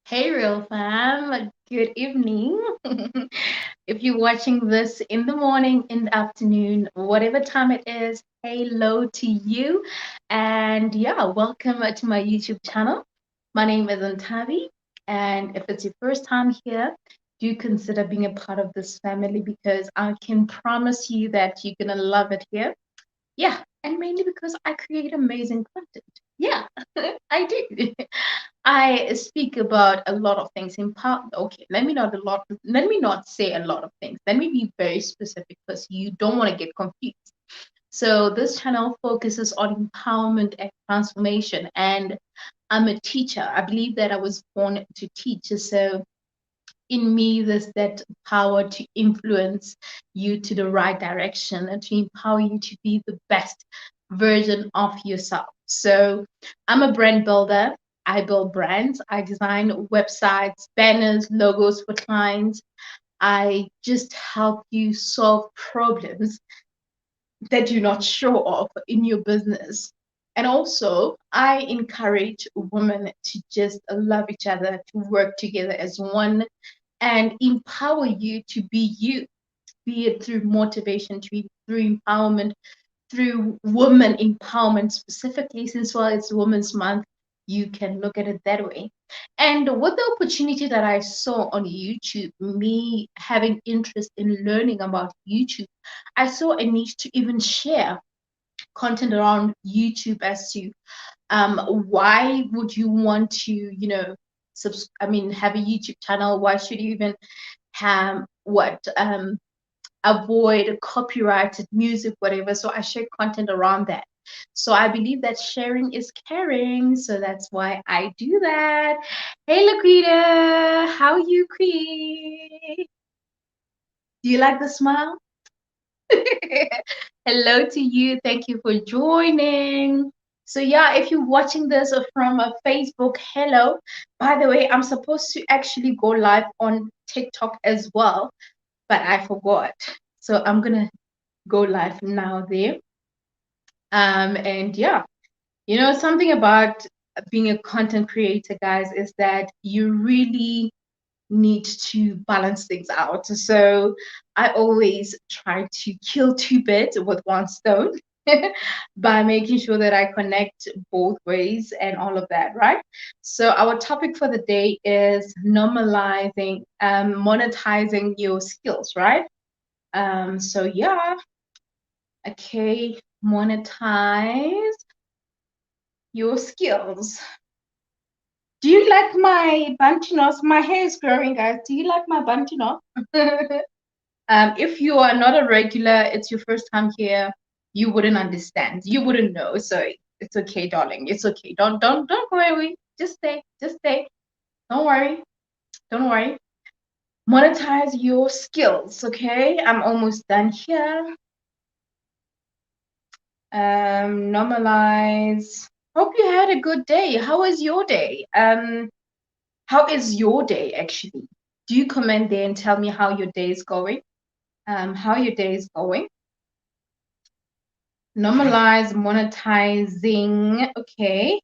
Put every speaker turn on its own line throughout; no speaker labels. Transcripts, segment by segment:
Hey, real fam. Good evening. If you're watching this in the morning, in the afternoon, whatever time it is, hello to you. And yeah, welcome to my YouTube channel. My name is Antavi. And if it's your first time here, do consider being a part of this family because I can promise you that you're going to love it here. Yeah, and mainly because I create amazing content. Yeah, I do. I speak about a lot of things in part. Okay, let me not say a lot of things. Let me be very specific because you don't want to get confused. So this channel focuses on empowerment and transformation, and I'm a teacher. I believe that I was born to teach. So in me there's that power to influence you to the right direction and to empower you to be the best version of yourself. So I'm a brand builder. I build brands. I design websites, banners, logos for clients. I just help you solve problems that you're not sure of in your business. And also, I encourage women to just love each other, to work together as one, and empower you to be you, be it through motivation, through empowerment, through women empowerment specifically, since well it's Women's Month, you can look at it that way. And with the opportunity that I saw on YouTube, me having interest in learning about YouTube, I saw a need to even share content around YouTube as to why would you want to, have a YouTube channel? Why should you even have avoid copyrighted music, whatever? So I share content around that. So I believe that sharing is caring. So that's why I do that. Hey, Laquita, how you, Queen? Do you like the smile? Hello to you. Thank you for joining. So yeah, if you're watching this from a Facebook, hello. By the way, I'm supposed to actually go live on TikTok as well, but I forgot. So I'm gonna go live now there. And yeah, something about being a content creator, guys, is that you really need to balance things out. So I always try to kill two birds with one stone by making sure that I connect both ways and all of that, right? So our topic for the day is normalizing, monetizing your skills, right? So yeah, okay, monetize your skills. Do you like my bantinos? My hair is growing, guys. Do you like my bantino? If you are not a regular, it's your first time here, you wouldn't understand. You wouldn't know. So it's okay, darling. It's okay. Don't go away. Just stay. Just stay. Don't worry. Don't worry. Monetize your skills, okay? I'm almost done here. Normalize. Hope you had a good day. How was your day? How is your day actually? Do you comment there and tell me how your day is going? How your day is going? Normalize monetizing. Okay.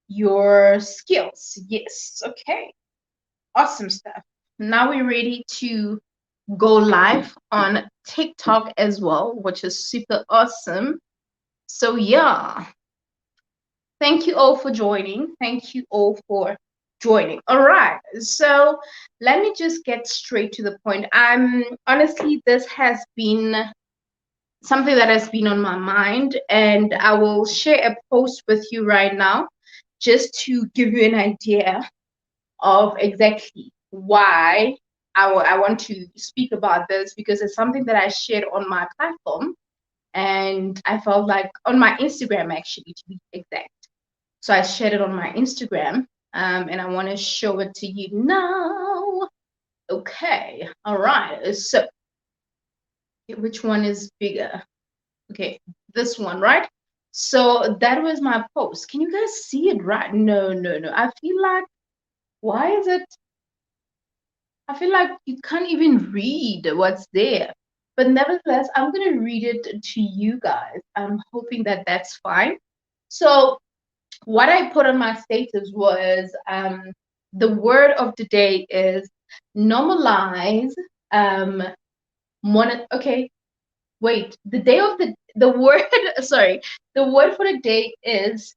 Your skills. Yes. Okay. Awesome stuff. Now we're ready to go live on TikTok as well, which is super awesome. So yeah, thank you all for joining. Thank you all for joining. All right. So let me just get straight to the point. Honestly, this has been something that has been on my mind, and I will share a post with you right now just to give you an idea of exactly why I want to speak about this, because it's something that I shared on my platform, and I felt like on my Instagram, actually, to be exact. So I shared it on my Instagram, and I want to show it to you now. Okay, all right. So which one is bigger? Okay, this one, right? So that was my post. Can you guys see it right? No, no, no. I feel like, why is it? I feel like you can't even read what's there. But nevertheless, I'm going to read it to you guys. I'm hoping that that's fine. So what I put on my status was The word of the day is normalize um okay, wait, the word sorry, the word for the day is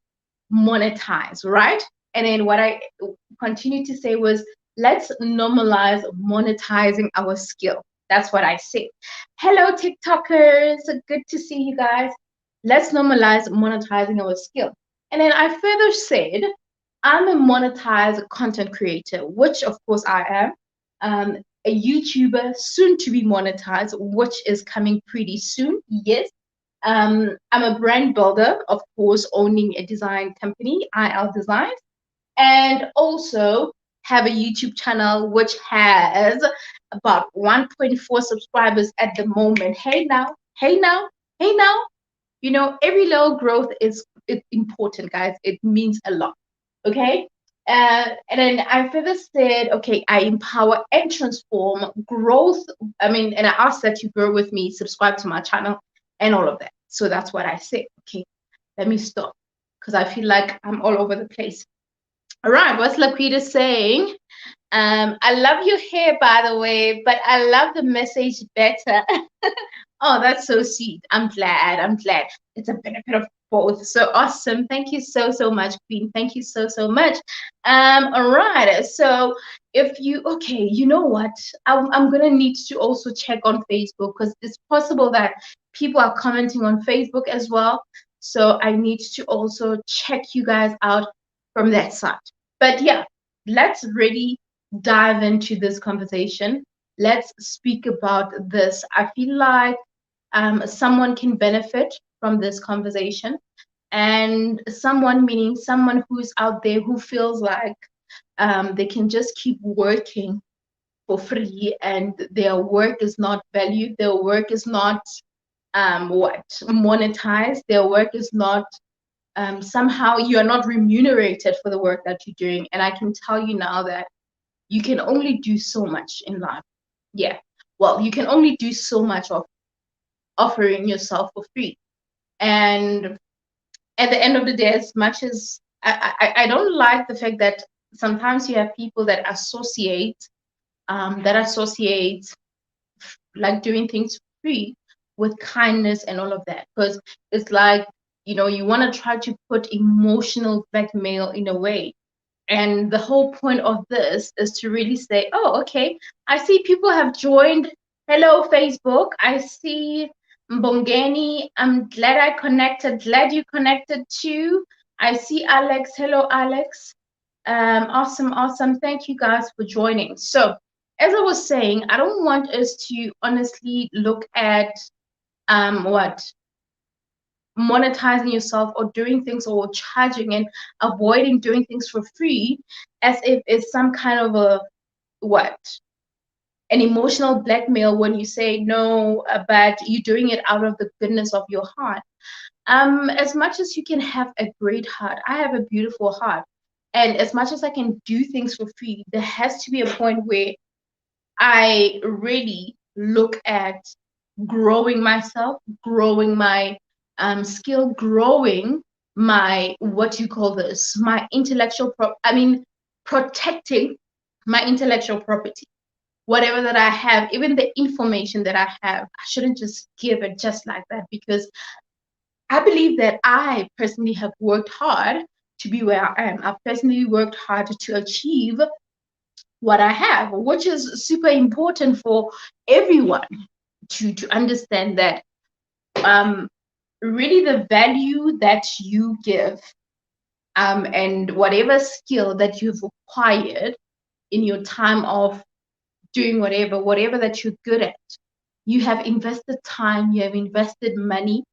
monetize, right? And then what I continue to say was, let's normalize monetizing our skill. That's what I say. Hello, TikTokers. Good to see you guys. Let's normalize monetizing our skill. And then I further said, I'm a monetized content creator, which of course I am. A YouTuber, soon to be monetized, which is coming pretty soon. Yes. I'm a brand builder, of course, owning a design company, IL Designs, and also have a YouTube channel which has about 1.4 subscribers at the moment. Hey now, hey now, hey now. You know, every little growth is important, guys. It means a lot. Okay. And then I further said, okay, I empower and transform growth. I mean, and I ask that you grow with me, subscribe to my channel, and all of that. So that's what I say. Okay, let me stop because I feel like I'm all over the place. All right, what's Laquita saying? I love your hair, by the way, but I love the message better. Oh, that's so sweet. I'm glad. I'm glad. It's a benefit of both. So awesome. Thank you so, so much, Queen. Thank you so, so much. All right. So if you, okay, you know what? I'm going to need to also check on Facebook because it's possible that people are commenting on Facebook as well. So I need to also check you guys out from that side. But yeah, let's really dive into this conversation. Let's speak about this. I feel like someone can benefit from this conversation, and someone meaning someone who's out there who feels like they can just keep working for free and their work is not valued, their work is not monetized, their work is not somehow you are not remunerated for the work that you're doing. And I can tell you now that you can only do so much in life. Yeah, well, you can only do so much of offering yourself for free. And at the end of the day, as much as I don't like the fact that sometimes you have people that associate like doing things free with kindness and all of that, because it's like, you know, you want to try to put emotional blackmail in a way. And the whole point of this is to really say, oh, okay, I see people have joined. Hello, Facebook. I see Mbongeni. I'm glad I connected. Glad you connected too. I see Alex. Hello, Alex. Awesome, awesome. Thank you guys for joining. So, as I was saying, I don't want us to honestly look at what monetizing yourself or doing things or charging and avoiding doing things for free as if it's some kind of a what an emotional blackmail when you say no, but you're doing it out of the goodness of your heart. As much as you can have a great heart, I have a beautiful heart, and as much as I can do things for free, there has to be a point where I really look at growing myself, growing my skill, growing my what you call this, my protecting my intellectual property. Whatever that I have, even the information that I have, I shouldn't just give it just like that, because I believe that I personally have worked hard to be where I am. I've personally worked hard to achieve what I have, which is super important for everyone to understand that really the value that you give and whatever skill that you've acquired in your time of doing whatever that you're good at, you have invested time, you have invested money,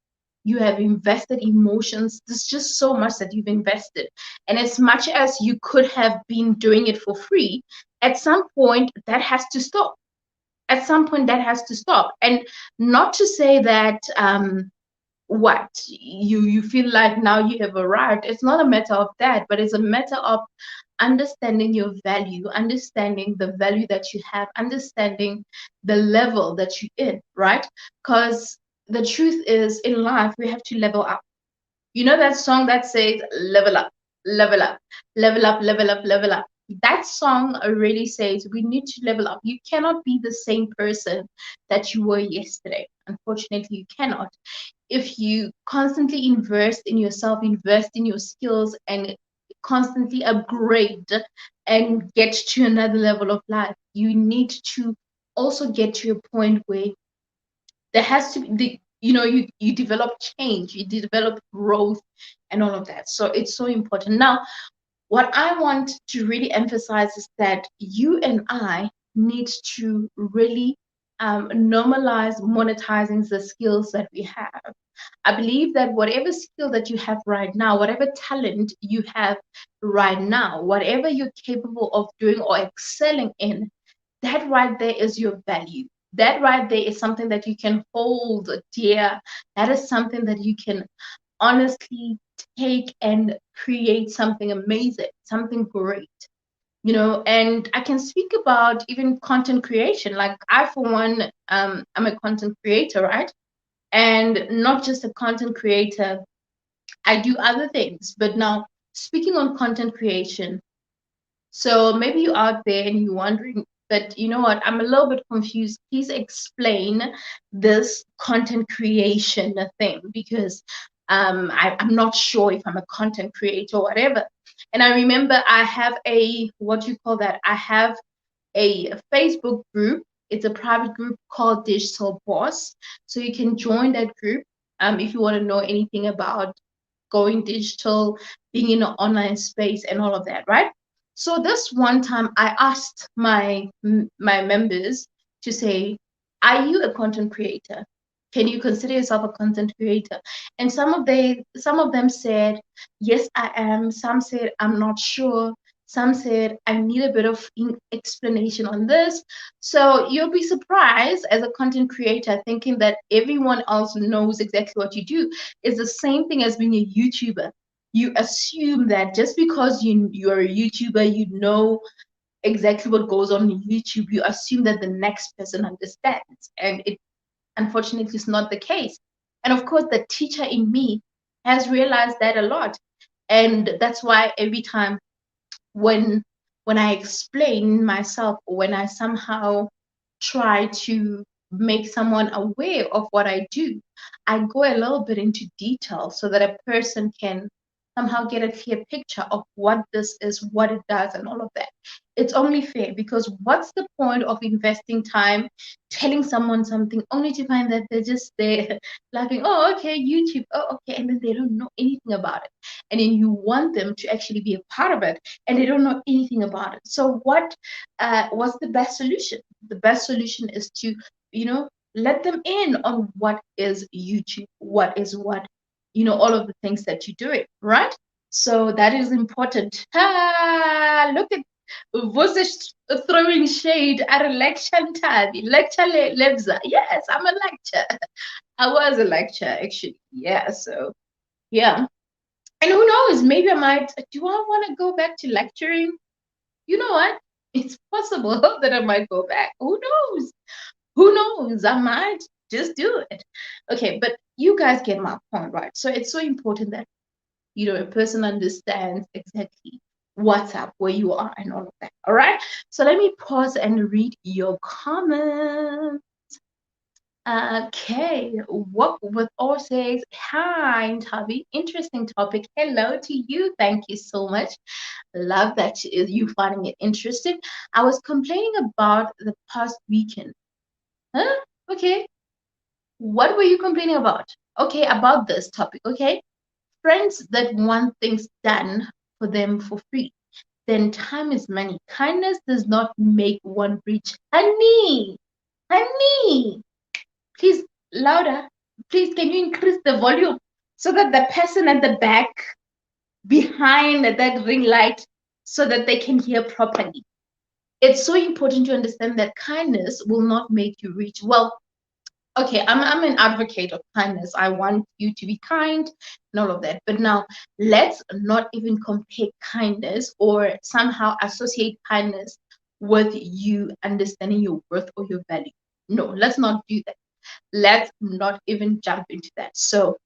you have invested emotions. There's just so much that you've invested. And as much as you could have been doing it for free, at some point that has to stop. At some point that has to stop. And not to say that what you feel like now you have arrived. It's not a matter of that, but it's a matter of understanding your value, understanding the value that you have, understanding the level that you're in, right? Because the truth is, in life we have to level up. You know that song that says level up, level up, level up, level up, level up. that song really says we need to level up. You cannot be the same person that you were yesterday. Unfortunately, you cannot. If you constantly invest in yourself, invest in your skills, and constantly upgrade and get to another level of life, you need to also get to a point where there has to be you develop change, you develop growth and all of that. So it's so important. Now, what I want to really emphasize is that you and I need to really normalize monetizing the skills that we have. I believe that whatever skill that you have right now, whatever talent you have right now, whatever you're capable of doing or excelling in, that right there is your value. That right there is something that you can hold dear. That is something that you can honestly take and create something amazing, something great. And I can speak about even content creation. Like I, for one, I'm a content creator, right? And not just a content creator, I do other things. But now, speaking on content creation, so maybe you're out there and you're wondering, but you know what? I'm a little bit confused. Please explain this content creation thing, because I'm not sure if I'm a content creator or whatever. And I remember I have what you call that? I have a Facebook group. It's a private group called Digital Boss. So you can join that group if you want to know anything about going digital, being in an online space, and all of that, right? So this one time, I asked my members to say, "Are you a content creator? Can you consider yourself a content creator?" And some of them said, "Yes, I am." Some said, "I'm not sure." Some said, "I need a bit of explanation on this." So you'll be surprised as a content creator thinking that everyone else knows exactly what you do. It's the same thing as being a YouTuber. You assume that just because you're a YouTuber, you know exactly what goes on in YouTube. You assume that the next person understands, and it unfortunately is not the case. And of course, the teacher in me has realized that a lot, and that's why every time when I explain myself, or when I somehow try to make someone aware of what I do, I go a little bit into detail so that a person can somehow get a clear picture of what this is, what it does, and all of that. It's only fair, because what's the point of investing time telling someone something only to find that they're just there laughing, "Oh, okay, YouTube, oh, okay," and then they don't know anything about it. And then you want them to actually be a part of it, and they don't know anything about it. So what's the best solution? The best solution is to, let them in on what is YouTube, what is what, all of the things that you're doing, right? So that is important. Look at Vos throwing shade at a lecture time. Lecture Lebza. Yes, I'm a lecturer. I was a lecturer actually. Yeah, so yeah. And who knows, maybe do I want to go back to lecturing? You know what? It's possible that I might go back. Who knows? Who knows? I might just do it. Okay, but you guys get my point, right? So it's so important that, a person understands exactly what's up, where you are, and all of that. All right. So let me pause and read your comments. Okay, what with all says, "Hi, Tavi, interesting topic. Hello to you. Thank you so much. Love that you finding it interesting. I was complaining about the past weekend." Huh? Okay. What were you complaining about? Okay, about this topic. Okay. Friends that want things done for them for free. Then time is money. Kindness does not make one rich. Honey, honey, please, louder. Please, can you increase the volume so that the person at the back behind that ring light, so that they can hear properly? It's so important to understand that kindness will not make you rich. Well, okay, I'm an advocate of kindness. I want you to be kind and all of that. But now let's not even compare kindness or somehow associate kindness with you understanding your worth or your value. No, let's not do that. Let's not even jump into that. So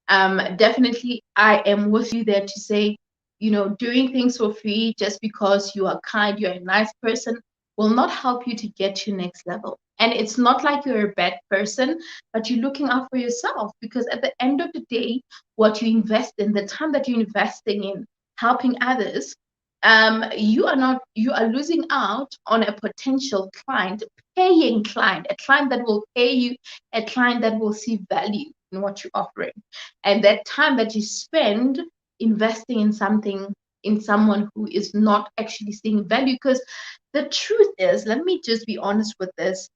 definitely I am with you there to say doing things for free just because you are kind, you're a nice person, will not help you to get to next level. And it's not like you're a bad person, but you're looking out for yourself, because at the end of the day, what you invest in, the time that you're investing in helping others, you are losing out on a potential client, paying client, a client that will pay you, a client that will see value in what you're offering. And that time that you spend investing in something, in someone who is not actually seeing value. Because the truth is, let me just be honest with this,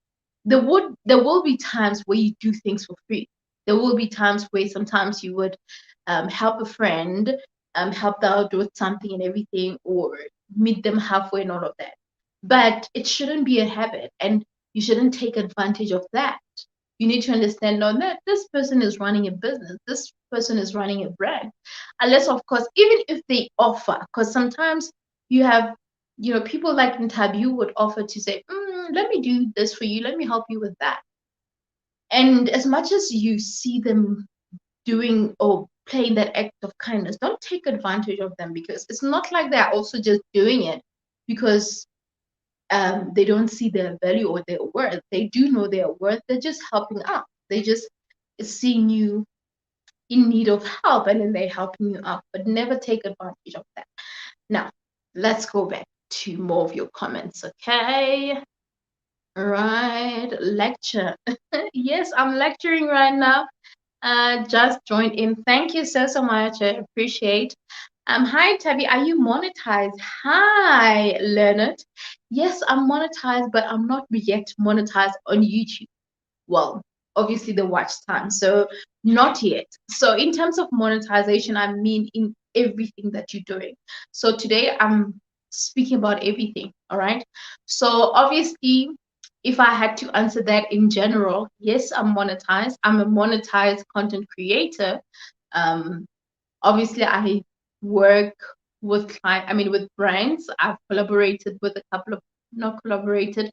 there will be times where you do things for free. There will be times where sometimes you would help a friend, help out with something and everything, or meet them halfway and all of that. But it shouldn't be a habit, and you shouldn't take advantage of that. You need to understand, no, that this person is running a business, this person is running a brand. Unless, of course, even if they offer, because sometimes you have, people like Ntabu would offer to say, let me do this for you, let me help you with that. And as much as you see them doing or playing that act of kindness, don't take advantage of them, because it's not like they're also just doing it because they don't see their value or their worth. They do know their worth. They're just helping out. They just seeing you in need of help, and then they're helping you out. But never take advantage of that. Now, let's go back to more of your comments, okay? Right, lecture. Yes, I'm lecturing right now. Just joined in. Thank you so much. I appreciate. Hi Tabby, are you monetized? Hi, Leonard. Yes, I'm monetized, but I'm not yet monetized on YouTube. Well, obviously the watch time, so not yet. So in terms of monetization, I mean in everything that you're doing. So today I'm speaking about everything, all right? So obviously, if I had to answer that in general, yes, I'm monetized. I'm a monetized content creator. Um, Obviously, I work with with brands. I've collaborated with a couple of, not collaborated,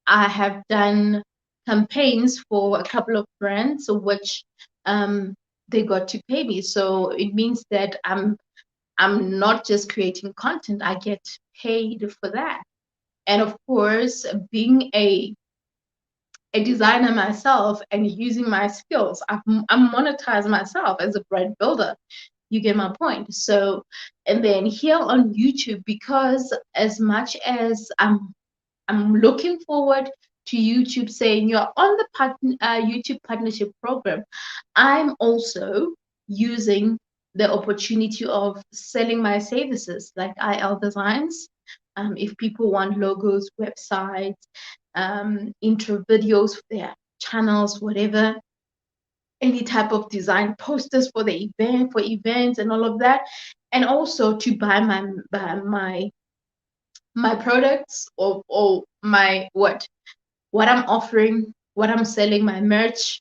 I have done campaigns for a couple of brands, which they got to pay me. So it means that I'm not just creating content, I get paid for that. And of course, being a designer myself and using my skills, I'm monetized myself as a brand builder. You get my point. So, and then here on YouTube, because as much as I'm looking forward to YouTube saying you're on the YouTube partnership program, I'm also using the opportunity of selling my services like IL designs. If people want logos, websites, intro videos for their channels, whatever, any type of design posters for the event, for events and all of that, and also to buy my products, or my what I'm offering, what I'm selling, my merch,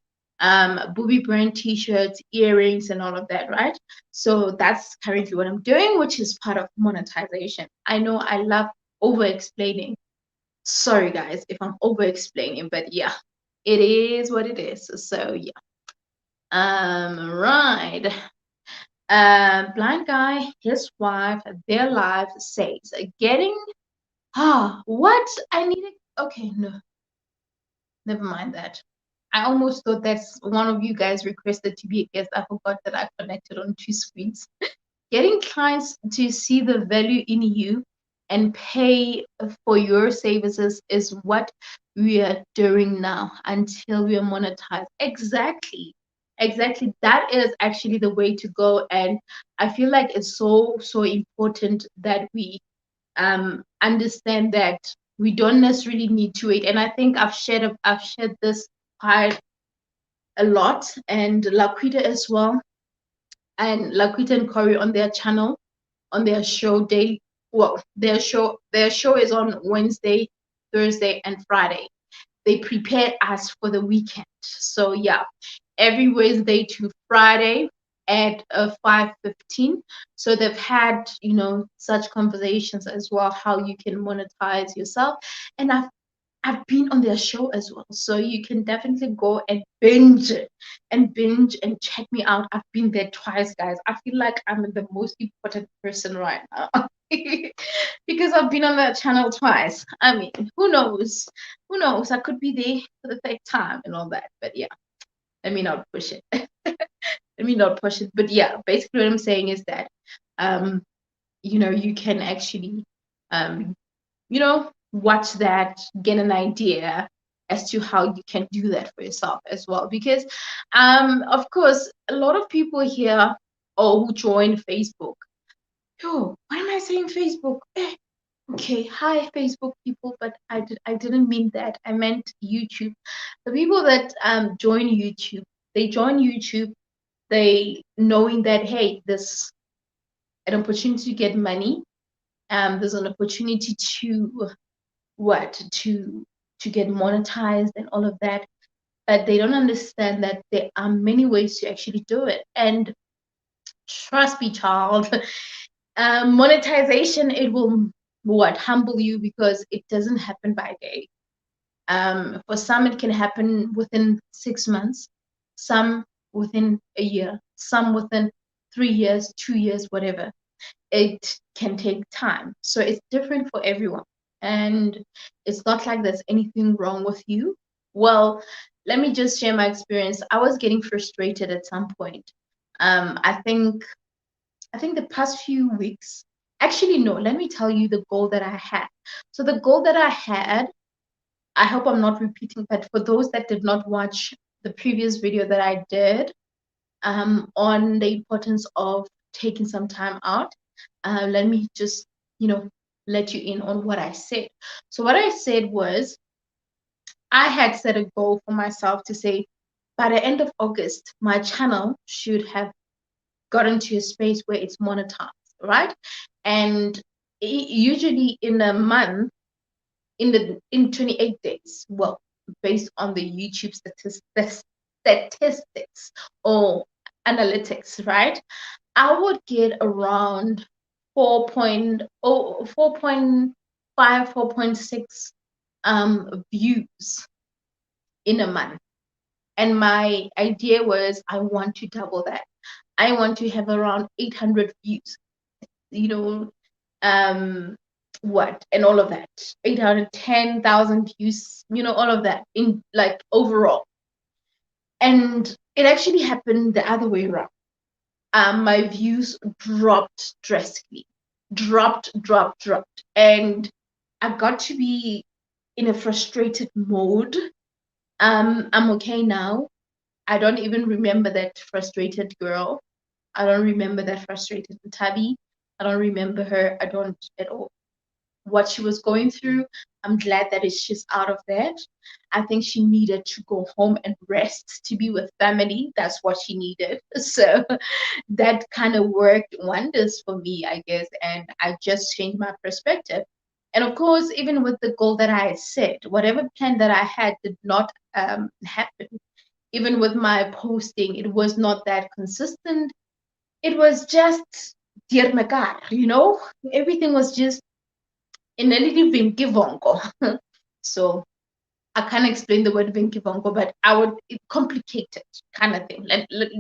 booby brand t-shirts, earrings, and all of that, right? So that's currently what I'm doing, which is part of monetization. I know I love over explaining. Sorry guys if I'm over explaining, but yeah, it is what it is. So yeah. Right. Blind guy, his wife, their life says getting what I needed. Okay, no, never mind that. I almost thought that's one of you guys requested to be a guest. I forgot that I connected on two screens. Getting clients to see the value in you and pay for your services is what we are doing now until we are monetized. Exactly. Exactly. That is actually the way to go. And I feel like it's so important that we understand that we don't necessarily need to wait. And I think I've shared this part a lot, and Laquita as well, and Laquita and Corey on their channel, on their show day. Well, their show is on Wednesday, Thursday, and Friday. They prepare us for the weekend. So yeah, every Wednesday to Friday at 5:15. So they've had, such conversations as well, how you can monetize yourself. And I've been on their show as well. So you can definitely go and binge it and binge and check me out. I've been there twice, guys. I feel like I'm the most important person right now. Because I've been on that channel twice. I mean, who knows? Who knows? I could be there for the third time and all that. But yeah, let me not push it. Let me not push it. But yeah, basically what I'm saying is that um, you can actually um watch that, get an idea as to how you can do that for yourself as well. Because of course a lot of people here who join Facebook. Oh, why am I saying Facebook? Okay, hi Facebook people, but I didn't mean that. I meant YouTube. The people that join YouTube, they join YouTube, they knowing that, hey, this an opportunity to get money. There's an opportunity to to get monetized and all of that, but they don't understand that there are many ways to actually do it. And trust me, child, monetization, it will humble you, because it doesn't happen by day. For some it can happen within 6 months, some within a year, some within 3 years, 2 years, whatever. It can take time. So it's different for everyone. And it's not like there's anything wrong with you. Well, let me just share my experience. I was getting frustrated at some point. I think the past few weeks, actually, no, let me tell you the goal that I had. So the goal that I had, I hope I'm not repeating, but for those that did not watch the previous video that I did, on the importance of taking some time out, let me just, let you in on what I said. So what I said was, I had set a goal for myself to say, by the end of August, my channel should have gotten to a space where it's monetized, right? And usually in a month, in 28 days, well, based on the YouTube statistics or analytics, right? I would get around 4.0, 4.5, 4.6 views in a month. And my idea was, I want to double that. I want to have around 800 views, you know, and all of that, 810,000 views, all of that in like overall. And it actually happened the other way around. My views dropped drastically, dropped. And I got to be in a frustrated mode. I'm okay now. I don't even remember that frustrated girl. I don't remember that frustrated Tabi. I don't remember her. I don't at all. What she was going through, I'm glad that she's out of that. I think she needed to go home and rest, to be with family. That's what she needed. So that kind of worked wonders for me, I guess. And I just changed my perspective. And of course, even with the goal that I set, whatever plan that I had did not happen. Even with my posting, it was not that consistent. It was just dear mekar, everything was just in a little vinkivongo. So I can't explain the word vinkivongo, but I would complicated kind of thing.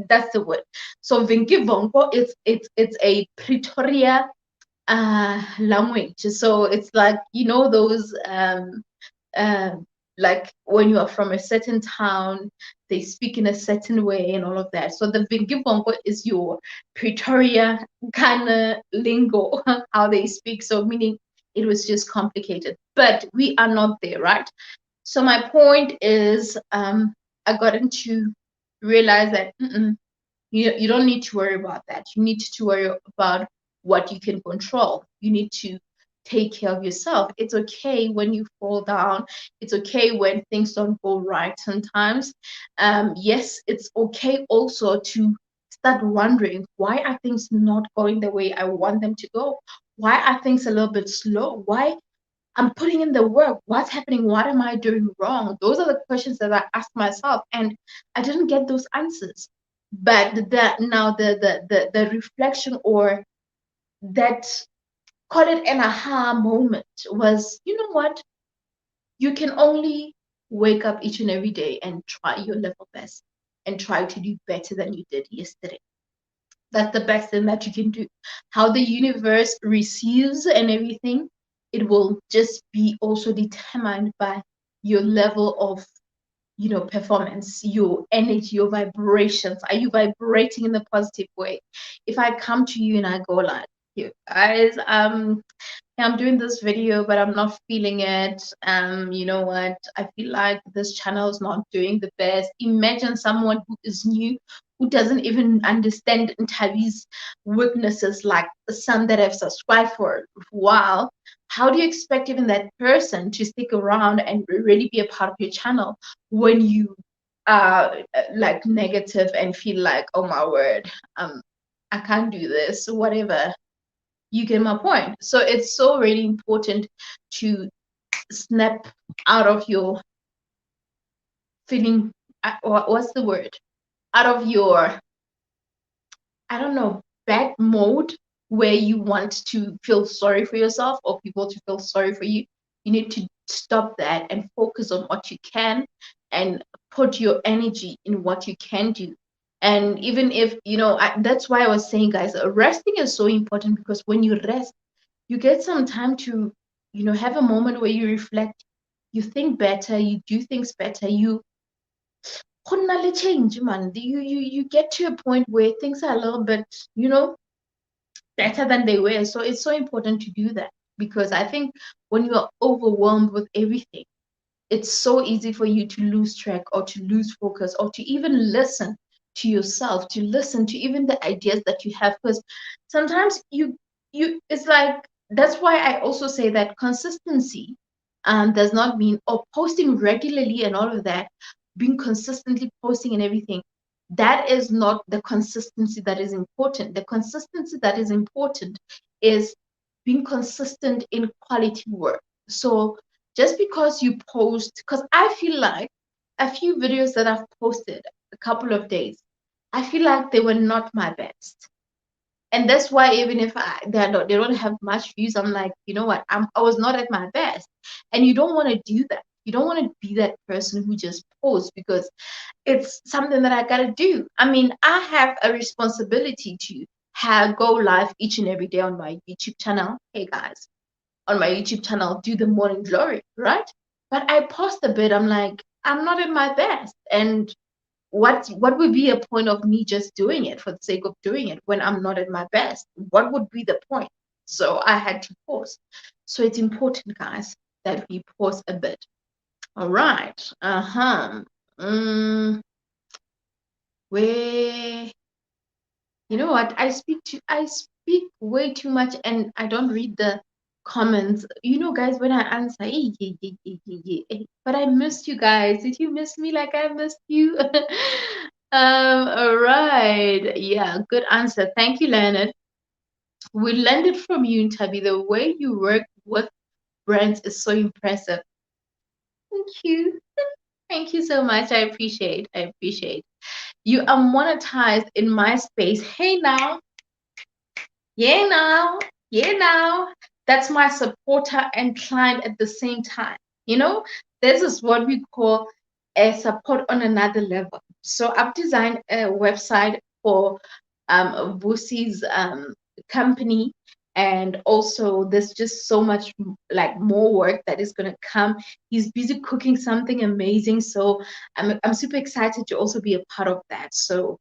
That's the word. So vinkivongo, it's a Pretoria language. So it's like, those like when you are from a certain town, they speak in a certain way and all of that. So the Vingibongo is your Pretoria kind of lingo, how they speak. So meaning it was just complicated, but we are not there, right? So my point is, I got into realize that you don't need to worry about that. You need to worry about what you can control. You need to take care of yourself. It's okay when you fall down. It's okay when things don't go right sometimes. Yes, it's okay also to start wondering, why are things not going the way I want them to go? Why are things a little bit slow? Why I'm putting in the work? What's happening? What am I doing wrong? Those are the questions that I ask myself, and I didn't get those answers. But the reflection, or that, call it an aha moment, was, you know what? You can only wake up each and every day and try your level best and try to do better than you did yesterday. That's the best thing that you can do. How the universe receives and everything, it will just be also determined by your level of, performance, your energy, your vibrations. Are you vibrating in the positive way? If I come to you and I go like, you guys, I'm doing this video, but I'm not feeling it. You know what? I feel like this channel is not doing the best. Imagine someone who is new, who doesn't even understand Ntavi's weaknesses, like some that have subscribed for a while. How do you expect even that person to stick around and really be a part of your channel when you are like negative and feel like, oh my word, I can't do this, whatever. You get my point. So it's so really important to snap out of your feeling, what's the word, out of your, I don't know, bad mode, where you want to feel sorry for yourself or people to feel sorry for you. You need to stop that and focus on what you can and put your energy in what you can do. And even if, that's why I was saying, guys, resting is so important, because when you rest, you get some time to, have a moment where you reflect, you think better, you do things better, you change, man. You get to a point where things are a little bit, better than they were. So it's so important to do that, because I think when you are overwhelmed with everything, it's so easy for you to lose track or to lose focus or to even listen to yourself, to listen to even the ideas that you have. Because sometimes you it's like, that's why I also say that consistency does not mean, or posting regularly and all of that, being consistently posting and everything, that is not the consistency that is important. The consistency that is important is being consistent in quality work. So just because you post, because I feel like a few videos that I've posted a couple of days, I feel like they were not my best. And that's why even if they don't have much views, I'm like, you know what, I was not at my best. And you don't want to do that. You don't want to be that person who just posts because it's something that I gotta do. I mean, I have a responsibility to have go live each and every day on my YouTube channel. Hey guys, on my YouTube channel, do the morning glory, right? But I post a bit, I'm like, I'm not at my best. And what would be a point of me just doing it for the sake of doing it when I'm not at my best? What would be the point? So I had to pause. So it's important, guys, that we pause a bit. All right. Where, you know what? I speak way too much and I don't read the comments. Guys, when I answer, but I missed you guys. Did you miss me like I missed you? All right. Yeah, good answer. Thank you, Leonard. We learned it from you, Tabi. The way you work with brands is so impressive. Thank you. Thank you so much. I appreciate. I appreciate. You are monetized in my space. Hey now. Yeah now. Yeah now. That's my supporter and client at the same time. This is what we call a support on another level. So I've designed a website for Vusi's company, and also there's just so much like more work that is going to come. He's busy cooking something amazing, so I'm super excited to also be a part of that. So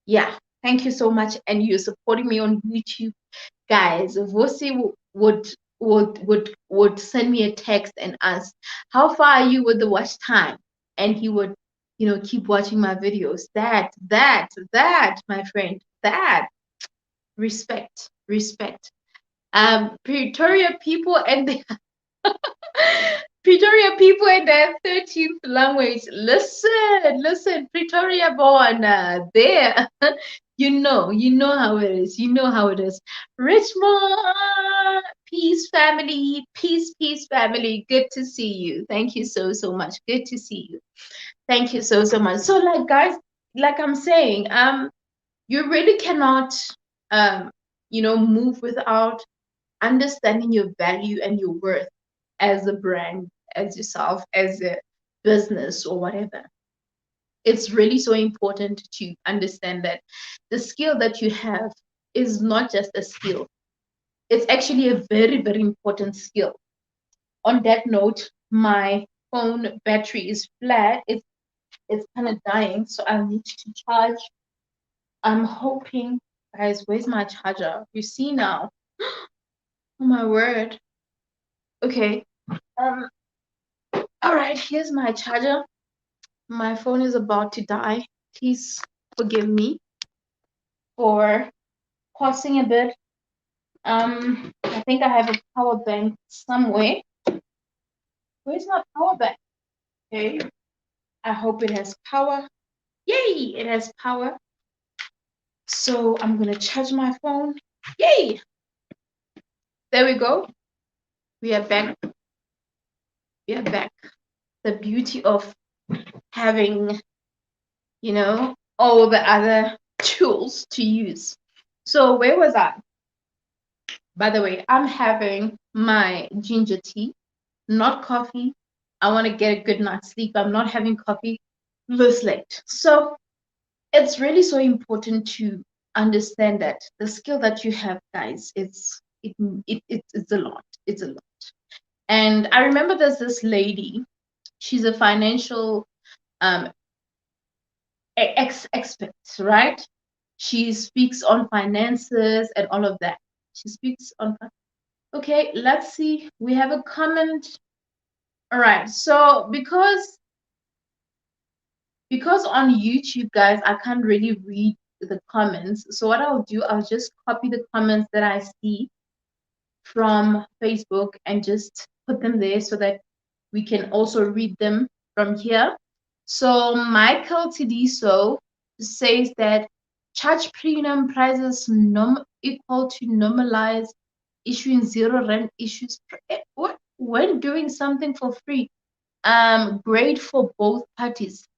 yeah, thank you so much. And you're supporting me on YouTube, guys. Vusi would send me a text and ask, how far are you with the watch time? And he would, keep watching my videos. That, my friend, that, respect, respect. Pretoria people and the Pretoria people in their 13th language. Listen, Pretoria born there. You know how it is. You know how it is. Richmond, peace family, peace family. Good to see you. Thank you so much. Good to see you. Thank you so much. So like guys, like I'm saying, you really cannot move without understanding your value and your worth as a brand, as yourself, as a business or whatever. It's really so important to understand that the skill that you have is not just a skill. It's actually a very, very important skill. On that note, my phone battery is flat. It's kind of dying, so I need to charge. I'm hoping, guys, where's my charger? You see now. Oh my word. Okay. Um, all right, here's my charger. My phone is about to die. Please forgive me for pausing a bit. I think I have a power bank somewhere. Where's my power bank? Okay. I hope it has power. Yay, it has power. So I'm gonna charge my phone. Yay! There we go. We are back. We are back. The beauty of having, all the other tools to use. So where was I? By the way, I'm having my ginger tea, not coffee. I want to get a good night's sleep. I'm not having coffee this late. So it's really so important to understand that the skill that you have, guys, it's a lot. It's a lot. And I remember there's this lady. She's a financial expert, right? She speaks on finances and all of that. She speaks on. Okay, let's see. We have a comment. All right. So because on YouTube, guys, I can't really read the comments. So what I'll do, I'll just copy the comments that I see from Facebook and just put them there so that we can also read them from here. So Michael Tidiso says that charge premium prices equal to normalize issuing zero rent issues. What? When doing something for free, great for both parties.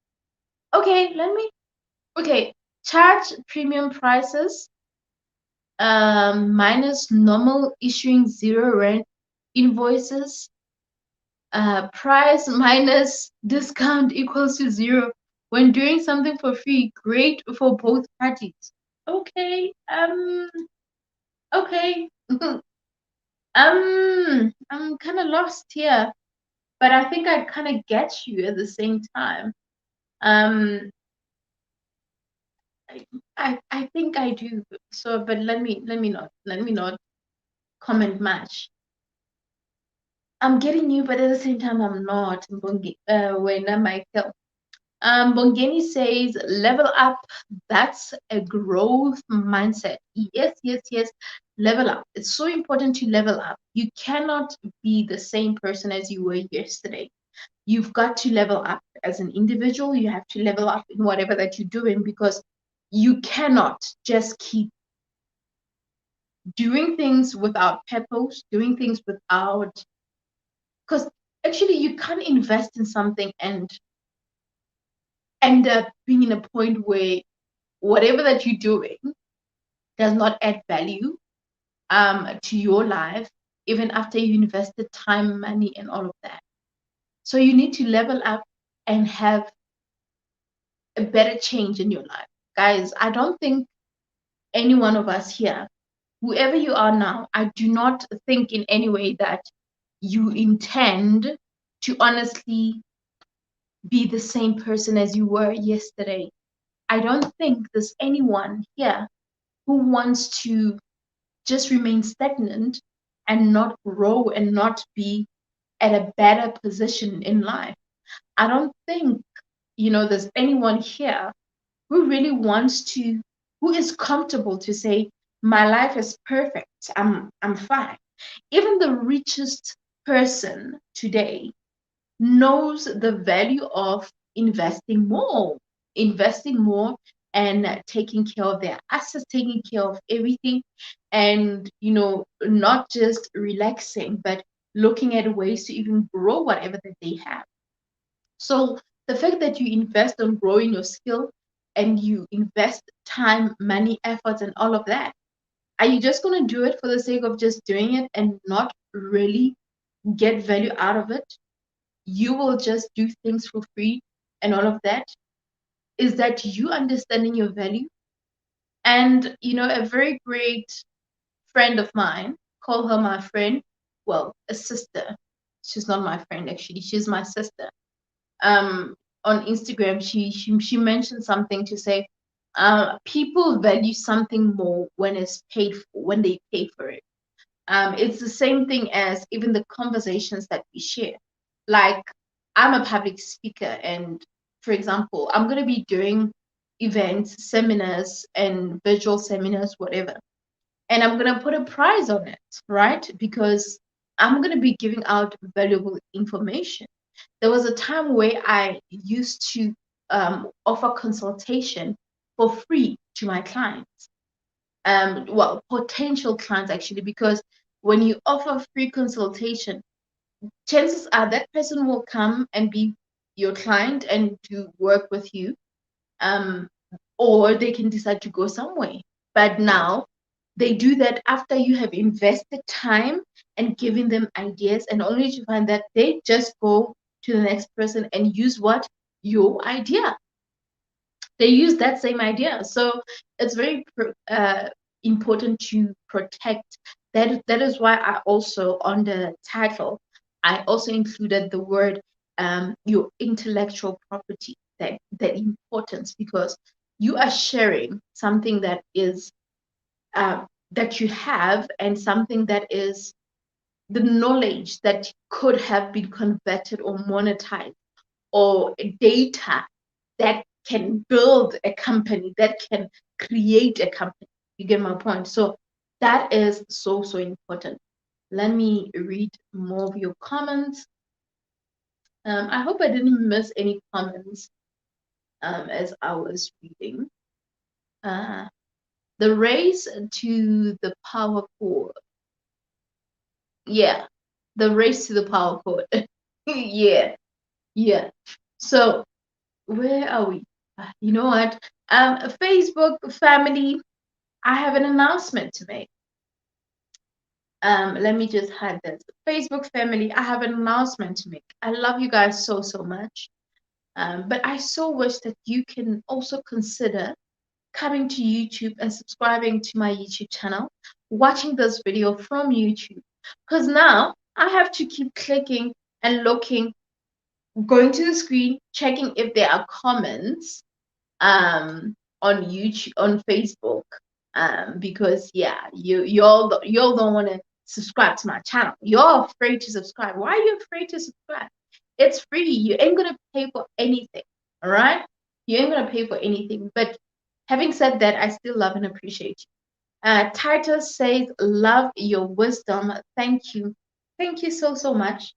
Okay, charge premium prices minus normal issuing zero rent invoices, price minus discount equals to zero. When doing something for free, great for both parties. Okay, okay. I'm kind of lost here, but I think I kind of get you at the same time. Um, I think I do. So, but let me not comment much. I'm getting you, but at the same time, I'm not. When Michael. Bongeni says, level up. That's a growth mindset. Yes, yes, yes. Level up. It's so important to level up. You cannot be the same person as you were yesterday. You've got to level up as an individual. You have to level up in whatever that you're doing, because you cannot just keep doing things without purpose, doing things without, because actually you can't invest in something and end up being in a point where whatever that you're doing does not add value to your life, even after you invested time, money, and all of that. So you need to level up and have a better change in your life. Guys, I don't think any one of us here, whoever you are now, I do not think in any way that you intend to honestly be the same person as you were yesterday. I don't think there's anyone here who wants to just remain stagnant and not grow and not be at a better position in life. I don't think, there's anyone here who really wants to, who is comfortable to say, my life is perfect, I'm fine. Even the richest person today knows the value of investing more and taking care of their assets, taking care of everything, and not just relaxing, but looking at ways to even grow whatever that they have. So the fact that you invest on growing your skill and you invest time, money, efforts, and all of that, are you just going to do it for the sake of just doing it and not really get value out of it? you will just do things for free and all of that, is that you understanding your value. And a very great friend of mine, call her my friend, well, a sister. She's not my friend actually, she's my sister. On Instagram, she mentioned something to say, people value something more when it's paid for, when they pay for it. It's the same thing as even the conversations that we share. Like, I'm a public speaker, and for example, I'm going to be doing events, seminars, and virtual seminars, whatever. And I'm going to put a prize on it, right? Because I'm going to be giving out valuable information. There was a time where I used to offer consultation for free to my clients. Well, potential clients actually, because when you offer free consultation, chances are that person will come and be your client and do work with you, um, or they can decide to go somewhere. But now they do that after you have invested time and given them ideas, and only to find that they just go to the next person and use what? Your idea. They use that same idea. So it's very important to protect that. That is why I also, on the title, I also included the word your intellectual property, that importance, because you are sharing something that is that you have, and something that is the knowledge that could have been converted or monetized, or data that can build a company, that can create a company. You get my point? So that is so, so important. Let me read more of your comments. I hope I didn't miss any comments as I was reading. The race to the power chord. Yeah, the race to the power chord. Yeah, yeah. So where are we? You know what? Facebook family, I have an announcement to make. Let me just hide this. Facebook family, I have an announcement to make. I love you guys so, so much. But I so wish that you can also consider coming to YouTube and subscribing to my YouTube channel, watching this video from YouTube. Because now I have to keep clicking and looking, going to the screen, checking if there are comments on YouTube, on Facebook, because yeah, y'all don't want to subscribe to my channel. You're afraid to subscribe. Why are you afraid to subscribe? It's free. You ain't gonna pay for anything. All right, you ain't gonna pay for anything. But having said that, I still love and appreciate you. Titus says, love your wisdom. Thank you. Thank you so, so much.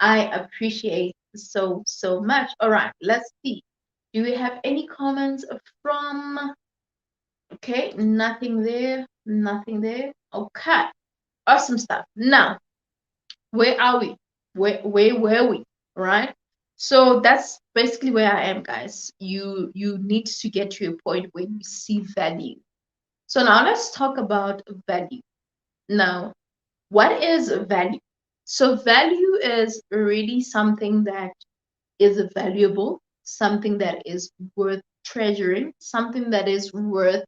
I appreciate so, so much. All right, let's see. Do we have any comments from? Okay, nothing there, nothing there. Okay, awesome stuff. Now, where are we? Where were we? Right? So that's basically where I am, guys. You need to get to a point where you see value. So now let's talk about value. Now, what is value? So value is really something that is valuable, something that is worth treasuring, something that is worth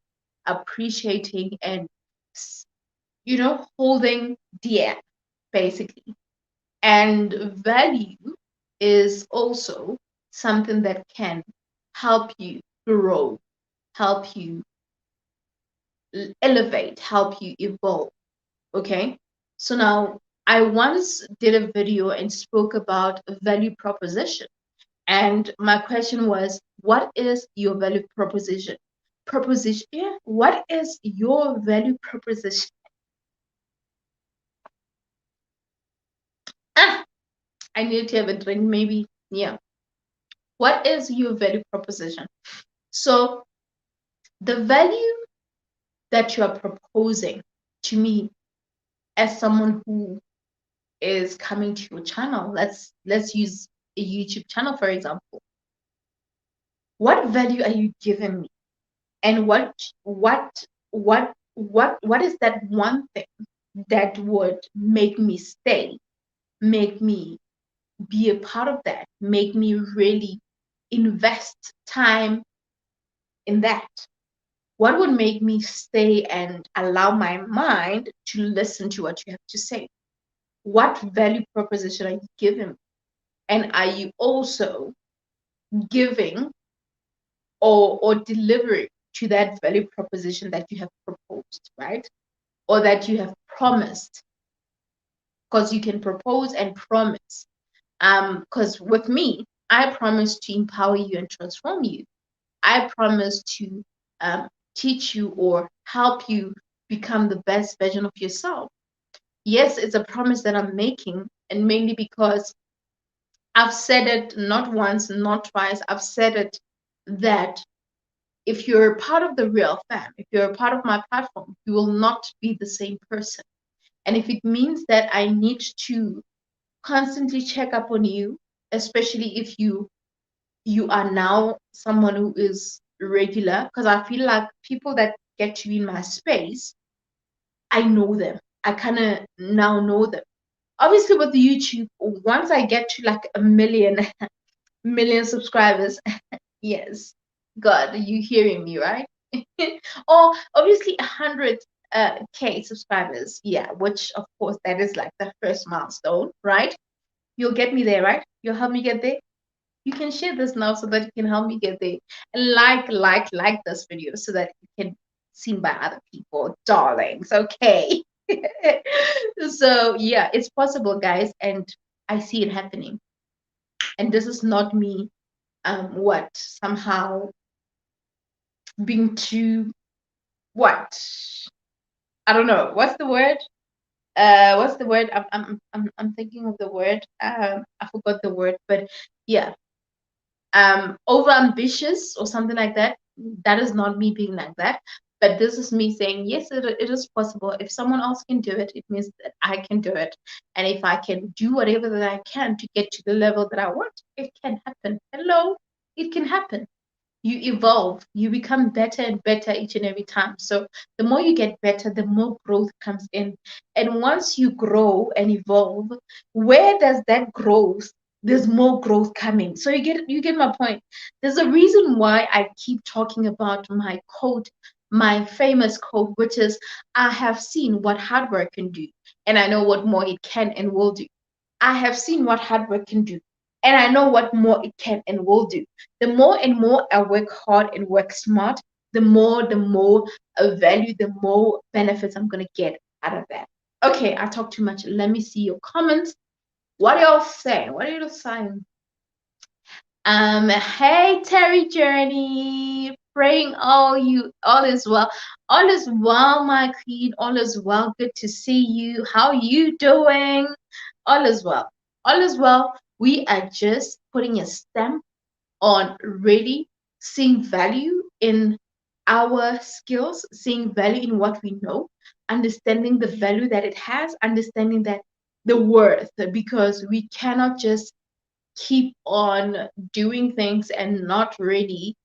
appreciating and, holding dear, basically. And value is also something that can help you grow, help you elevate, help you evolve. Okay. So now I once did a video and spoke about value proposition. And my question was, what is your value proposition? Proposition, yeah. What is your value proposition? Ah, I need to have a drink, maybe. Yeah. What is your value proposition? So the value that you are proposing to me as someone who is coming to your channel, let's use a YouTube channel, for example. What value are you giving me? And what is that one thing that would make me stay, make me be a part of that, make me really invest time in that? What would make me stay and allow my mind to listen to what you have to say? What value proposition are you giving? And are you also giving or delivering to that value proposition that you have proposed, right? Or that you have promised? Because you can propose and promise. Because with me, I promise to empower you and transform you. I promise to teach you or help you become the best version of yourself. Yes, it's a promise that I'm making, and mainly because I've said it not once, not twice. I've said it that if you're part of the real fam, if you're a part of my platform, you will not be the same person. And if it means that I need to constantly check up on you, especially if you are now someone who is regular, because I feel like people that get to be in my space, I know them. I kind of now know them. Obviously, with YouTube, once I get to like a million subscribers, yes, God, you hearing me, right? Or obviously 100 K subscribers, yeah, which of course that is like the first milestone, right? You'll get me there, right? You'll help me get there. You can share this now so that you can help me get there. And like this video so that it can be seen by other people, darlings. Okay. So yeah, it's possible, guys, and I see it happening. And this is not me what somehow being too what? I don't know. What's the word? What's the word? I'm thinking of the word. I forgot the word, but yeah, over ambitious or something like that. That is not me being like that, but this is me saying yes, it is possible. If someone else can do it, it means that I can do it. And if I can do whatever that I can to get to the level that I want, it can happen. Hello, it can happen. You evolve, you become better and better each and every time. So the more you get better, the more growth comes in. And once you grow and evolve, where does that growth, there's more growth coming. So you get my point. There's a reason why I keep talking about my quote, my famous quote, which is, I have seen what hard work can do, and I know what more it can and will do. I have seen what hard work can do, and I know what more it can and will do. The more and more I work hard and work smart, the more value, the more benefits I'm going to get out of that. Okay, I talk too much. Let me see your comments. What are y'all saying? What are you saying? Hey Terry Journey, praying all is well. All is well, my queen. All is well. Good to see you. How you doing? All is well. All is well. We are just putting a stamp on really seeing value in our skills, seeing value in what we know, understanding the value that it has, understanding that the worth, because we cannot just keep on doing things and not really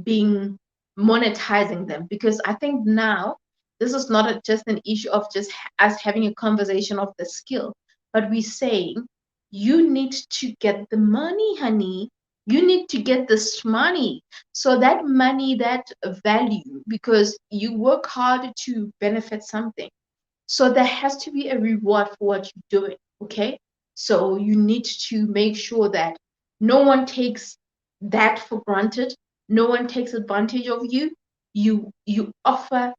being monetizing them. Because I think now this is not just an issue of just us having a conversation of the skill, but we're saying you need to get the money, honey. You need to get this money. So that money, that value, because you work hard to benefit something. So there has to be a reward for what you're doing, okay? So you need to make sure that no one takes that for granted. No one takes advantage of you. You offer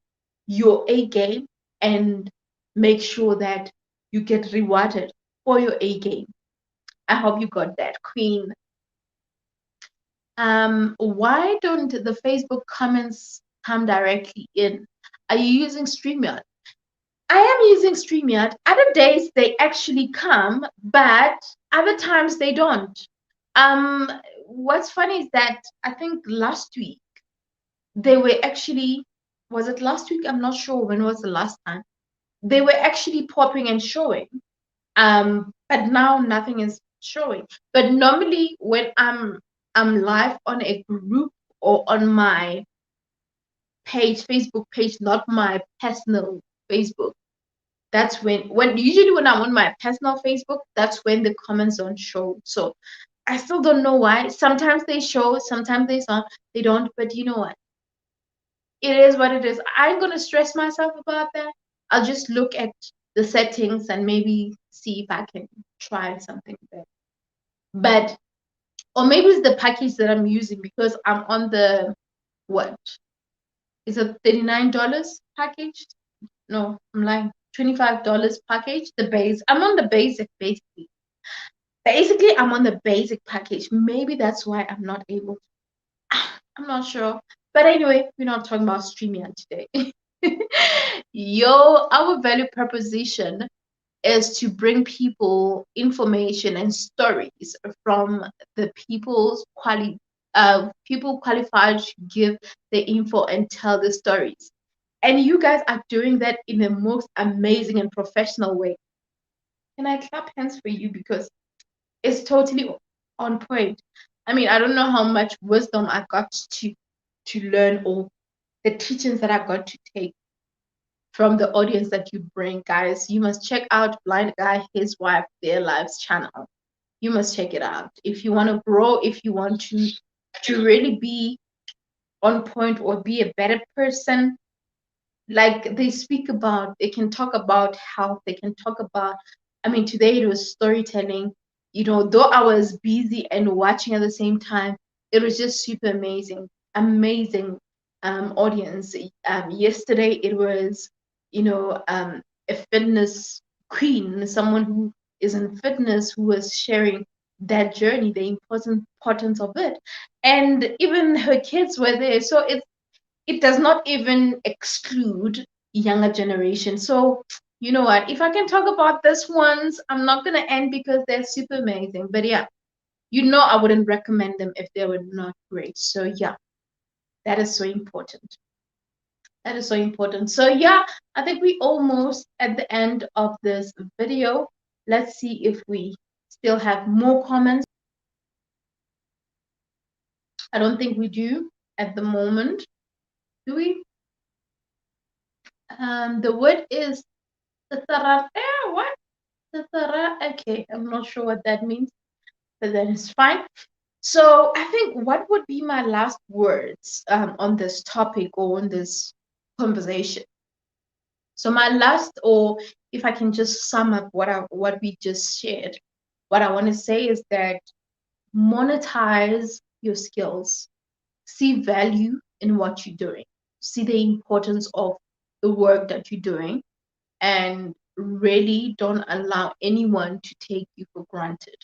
your A game and make sure that you get rewarded for your A game. I hope you got that, Queen. Why don't the Facebook comments come directly in? Are you using StreamYard? I am using StreamYard. Other days they actually come, but other times they don't. Um, what's funny is that I think last week they were actually, was it last week? I'm not sure when was the last time. They were actually popping and showing. But now nothing is showing. But normally when I'm live on a group or on my page, Facebook page, not my personal Facebook, that's when usually when I'm on my personal Facebook, that's when the comments don't show. So I still don't know why. Sometimes they show, sometimes they don't. But you know what? It is what it is. I ain't gonna stress myself about that. I'll just look at the settings and maybe see if I can try something there. But or maybe it's the package that I'm using because I'm on the what? Is it $39 package? No, I'm lying. $25 package. The base. I'm on the basic basically. Basically, I'm on the basic package. Maybe that's why I'm not able to. I'm not sure. But anyway, we're not talking about StreamYard today. Yo, our value proposition is to bring people information and stories from the people qualified to give the info and tell the stories. And you guys are doing that in the most amazing and professional way. Can I clap hands for you because it's totally on point. I mean, I don't know how much wisdom I got to learn or the teachings that I got to take from the audience that you bring, guys. You must check out Blind Guy, His Wife, Their Lives channel. You must check it out. If you want to grow, if you want to really be on point or be a better person, like they can talk about health, they can talk about, I mean, today it was storytelling. Though I was busy and watching at the same time, it was just super amazing audience. Yesterday it was a fitness queen, someone who is in fitness, who was sharing that journey, the importance of it, and even her kids were there. So it does not even exclude younger generation. So you know what? If I can talk about this ones, I'm not gonna end because they're super amazing. But yeah, I wouldn't recommend them if they were not great. So yeah, that is so important. That is so important. So yeah, I think we almost at the end of this video. Let's see if we still have more comments. I don't think we do at the moment. Do we? The word is what? Okay, I'm not sure what that means, but then it's fine. So I think what would be my last words on this topic or on this conversation? So my last, or if I can just sum up what we just shared, what I want to say is that monetize your skills, see value in what you're doing, see the importance of the work that you're doing, and really don't allow anyone to take you for granted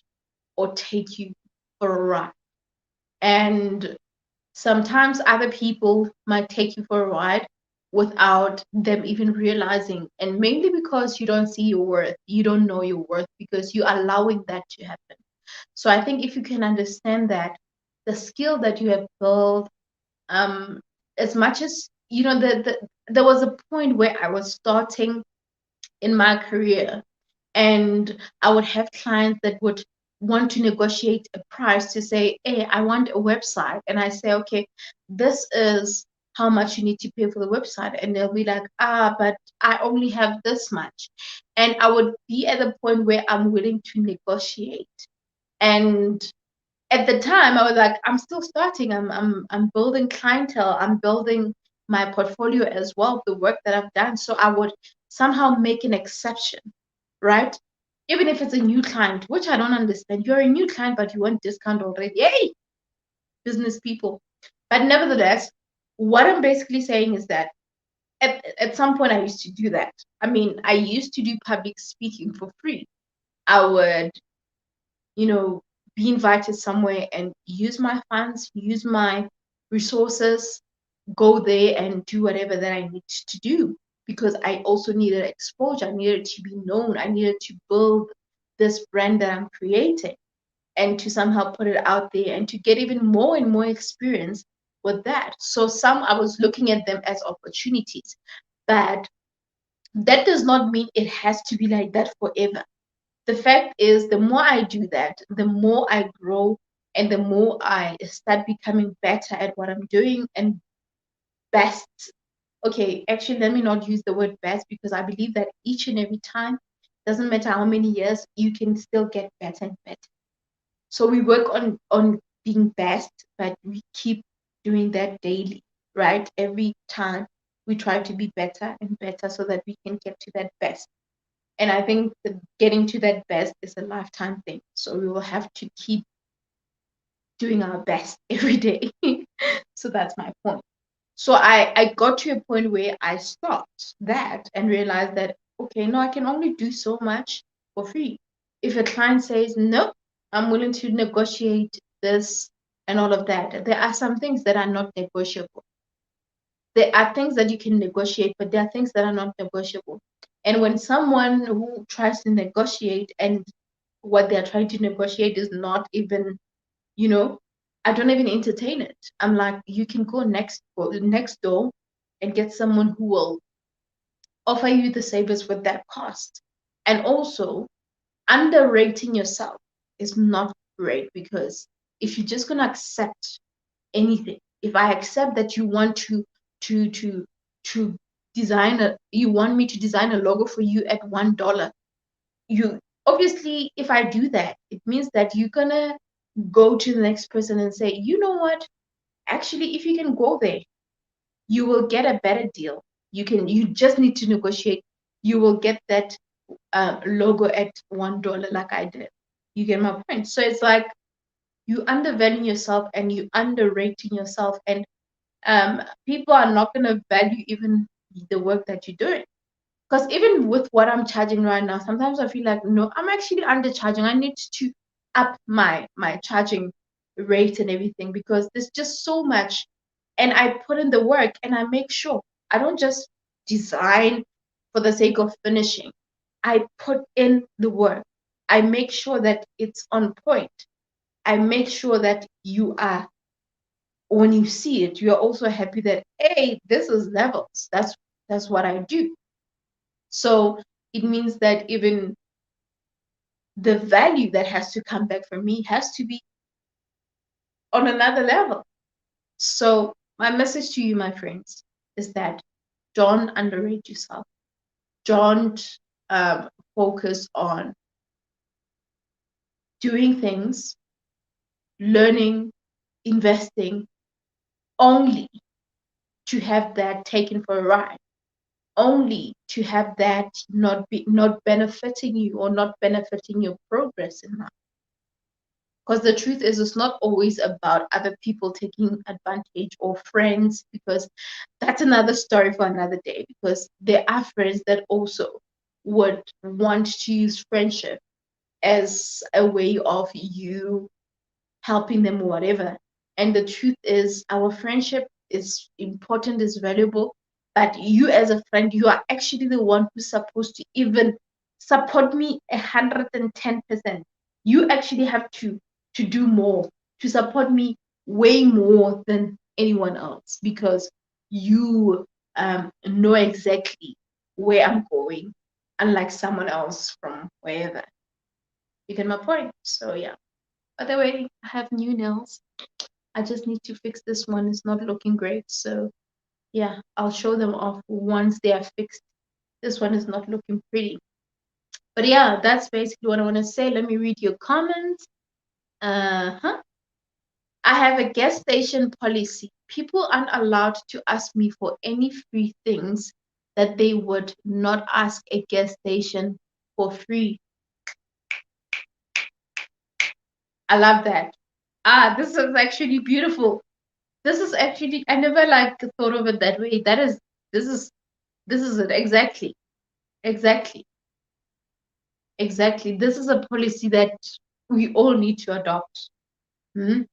or take you for a ride. And sometimes other people might take you for a ride without them even realizing, and mainly because you don't see your worth, you don't know your worth because you're allowing that to happen. So I think if you can understand that the skill that you have built, as much as there was a point where I was starting in my career, and I would have clients that would want to negotiate a price to say, hey, I want a website. And I say, okay, this is how much you need to pay for the website. And they'll be like, but I only have this much. And I would be at a point where I'm willing to negotiate. And at the time I was like, I'm still starting, I'm building clientele, I'm building my portfolio as well, the work that I've done. So I would somehow make an exception, right? Even if it's a new client, which I don't understand. You're a new client but you want discount already. Yay, business people. But nevertheless, what I'm basically saying is that at some point I used to do that. I mean, I used to do public speaking for free. I would be invited somewhere and use my funds, use my resources, go there and do whatever that I need to do, because I also needed exposure. I needed to be known. I needed to build this brand that I'm creating and to somehow put it out there and to get even more and more experience with that. So some I was looking at them as opportunities, but that does not mean it has to be like that forever. The fact is, the more I do that, the more I grow and the more I start becoming better at what I'm doing and best okay, actually, let me not use the word best, because I believe that each and every time, doesn't matter how many years, you can still get better and better. So we work on being best, but we keep doing that daily, right? Every time we try to be better and better so that we can get to that best. And I think that getting to that best is a lifetime thing. So we will have to keep doing our best every day. So that's my point. So I got to a point where I stopped that and realized that, okay, no, I can only do so much for free. If a client says, no, I'm willing to negotiate this and all of that, there are some things that are not negotiable. There are things that you can negotiate, but there are things that are not negotiable. And when someone who tries to negotiate and what they're trying to negotiate is not even, you know, I don't even entertain it. I'm like, you can go next door and get someone who will offer you the service with that cost. And also, underrating yourself is not great, because if you're just gonna accept anything, if I accept that you want to to to you want me to design a logo for you at $1, you obviously, if I do that, it means that you're gonna go to the next person and say, you know what, actually, if you can go there, you will get a better deal. You just need to negotiate. You will get that logo at $1 like I did. You get my point? So it's like you undervaluing yourself and you underrating yourself, and people are not going to value even the work that you're doing. Because even with what I'm charging right now, sometimes I feel like, no, I'm actually undercharging. I need to up my charging rate and everything, because there's just so much. And I put in the work and I make sure I don't just design for the sake of finishing. I put in the work. I make sure that it's on point. I make sure that you are, when you see it, you're also happy that, hey, this is levels. That's what I do. So it means that even the value that has to come back from me has to be on another level. So my message to you, my friends, is that don't underrate yourself. Don't focus on doing things, learning, investing only to have that taken for a ride, only to have that not benefiting you or not benefiting your progress in life. Because the truth is, it's not always about other people taking advantage or friends, because that's another story for another day. Because there are friends that also would want to use friendship as a way of you helping them or whatever. And the truth is, our friendship is important, is valuable, but you as a friend, you are actually the one who's supposed to even support me 110%. You actually have to do more, to support me way more than anyone else, because you know exactly where I'm going, unlike someone else from wherever. You get my point? So yeah. By the way, I have new nails. I just need to fix this one. It's not looking great. So yeah, I'll show them off once they are fixed. This one is not looking pretty. But yeah, that's basically what I want to say. Let me read your comments. Uh-huh. I have a gas station policy. People aren't allowed to ask me for any free things that they would not ask a gas station for free. I love that. This is actually beautiful. This is actually, I never like thought of it that way. This is this is it exactly. Exactly. Exactly. This is a policy that we all need to adopt.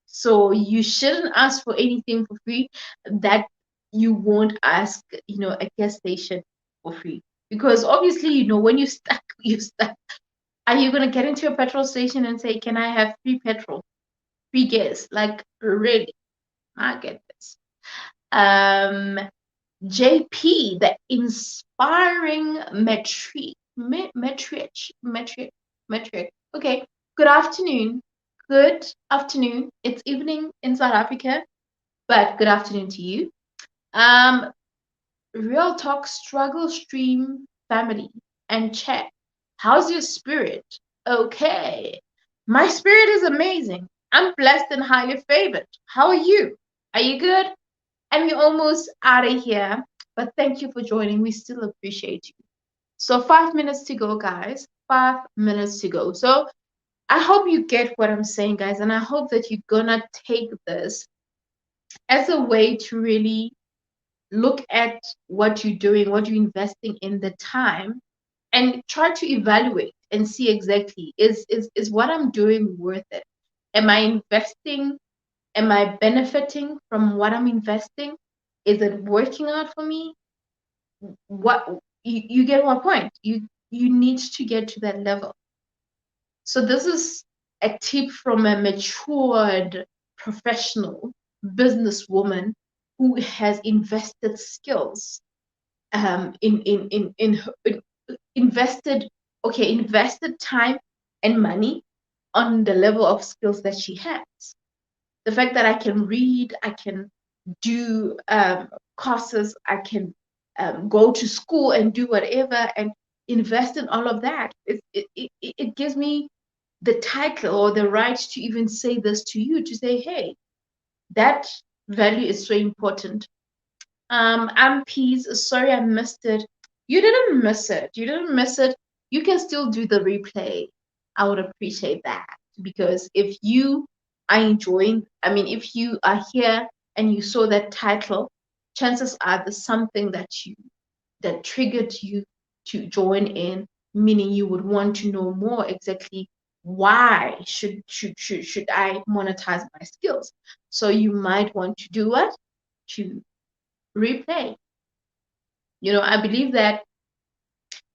So you shouldn't ask for anything for free that you won't ask, a gas station for free. Because obviously, when you're stuck, you're stuck. Are you gonna get into a petrol station and say, "Can I have free petrol, free gas?" Like, really? I get this. Um, JP, the inspiring metric. Okay. Good afternoon. Good afternoon. It's evening in South Africa, but good afternoon to you. Um, Real talk struggle stream family and chat. How's your spirit? Okay. My spirit is amazing. I'm blessed and highly favored. How are you? Are you good? And we're almost out of here. But thank you for joining. We still appreciate you. So 5 minutes to go, guys. 5 minutes to go. So I hope you get what I'm saying, guys, and I hope that you're gonna take this as a way to really look at what you're doing, what you're investing in the time, and try to evaluate and see exactly is what I'm doing worth it? Am I investing? Am I benefiting from what I'm investing? Is it working out for me? What you get my point. You need to get to that level. So this is a tip from a matured professional businesswoman who has invested skills in invested invested time and money on the level of skills that she has. The fact that I can read, I can do courses, I can go to school and do whatever and invest in all of that. It gives me the title or the right to even say this to you, to say, hey, that value is so important. I'm Peace. Sorry I missed it. You didn't miss it. You didn't miss it. You can still do the replay. I would appreciate that, because if you are enjoying, I mean, if you are here and you saw that title, chances are there's something that triggered you to join in, meaning you would want to know more exactly why should I monetize my skills. So you might want to do what? To replay. I believe that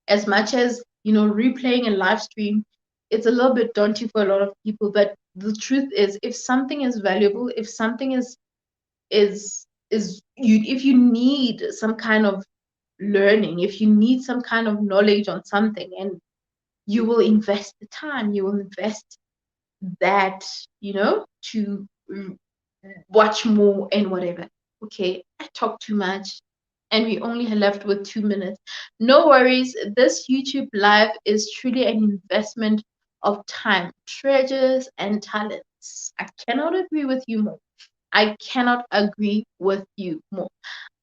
as much as, replaying a live stream, it's a little bit daunting for a lot of people. But the truth is, if something is valuable, if something is you, if you need some kind of learning, if you need some kind of knowledge on something, and you will invest the time, you will invest that, to watch more and whatever. Okay, I talk too much and we only left with 2 minutes. No worries, this YouTube live is truly an investment of time, treasures, and talents. I cannot agree with you more. I cannot agree with you more.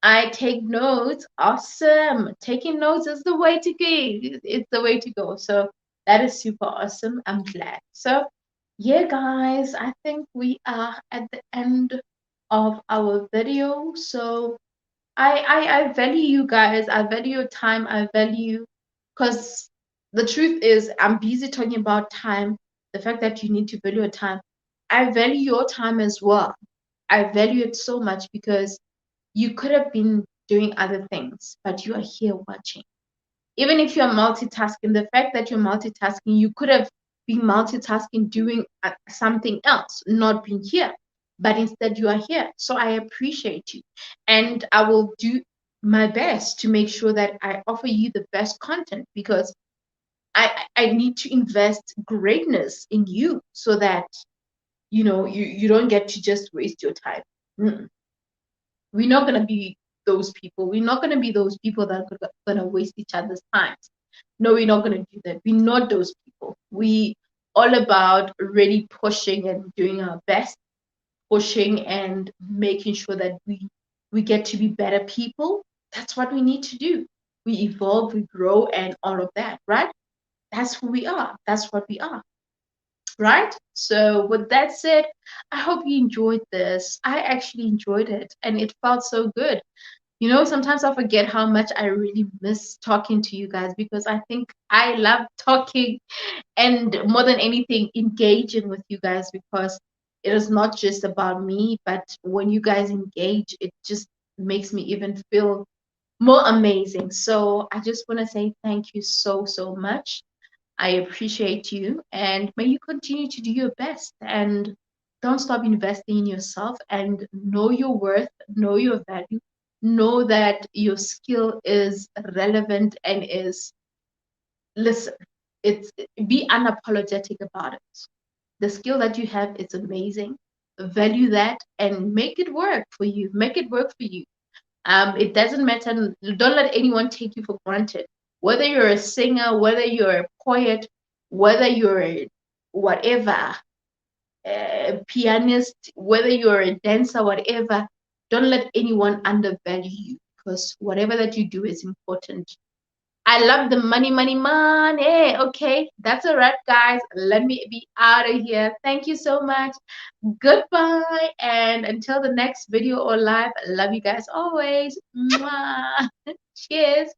I take notes. Awesome. Taking notes is the way to go. It's the way to go. So that is super awesome. I'm glad. So yeah, guys, I think we are at the end of our video. So I value you guys. I value your time. I value, because the truth is, I'm busy talking about time. The fact that you need to value your time. I value your time as well. I value it so much because you could have been doing other things, but you are here watching. Even if you're multitasking, the fact that you're multitasking, you could have been multitasking doing something else, not being here, but instead you are here. So I appreciate you, and I will do my best to make sure that I offer you the best content, because I need to invest greatness in you, so that you don't get to just waste your time. Mm-mm. We're not going to be those people. We're not going to be those people that are going to waste each other's time. No, we're not going to do that. We're not those people. We all about really pushing and doing our best, pushing and making sure that we get to be better people. That's what we need to do. We evolve, we grow, and all of that, right? That's who we are. That's what we are, right? So with that said, I hope you enjoyed this. I actually enjoyed it, and it felt so good. Sometimes I forget how much I really miss talking to you guys, because I think I love talking, and more than anything, engaging with you guys, because it is not just about me, but when you guys engage, it just makes me even feel more amazing. So I just want to say thank you so, so much. I appreciate you, and may you continue to do your best, and don't stop investing in yourself, and know your worth, know your value, know that your skill is relevant and listen, it's be unapologetic about it. The skill that you have is amazing. Value that and make it work for you. Make it work for you. It doesn't matter. Don't let anyone take you for granted. Whether you're a singer, whether you're a poet, whether you're whatever, a pianist, whether you're a dancer, whatever, don't let anyone undervalue you, because whatever that you do is important. I love the money, money, money. Okay, that's a wrap, guys. Let me be out of here. Thank you so much. Goodbye. And until the next video or live, I love you guys always. Mwah. Cheers.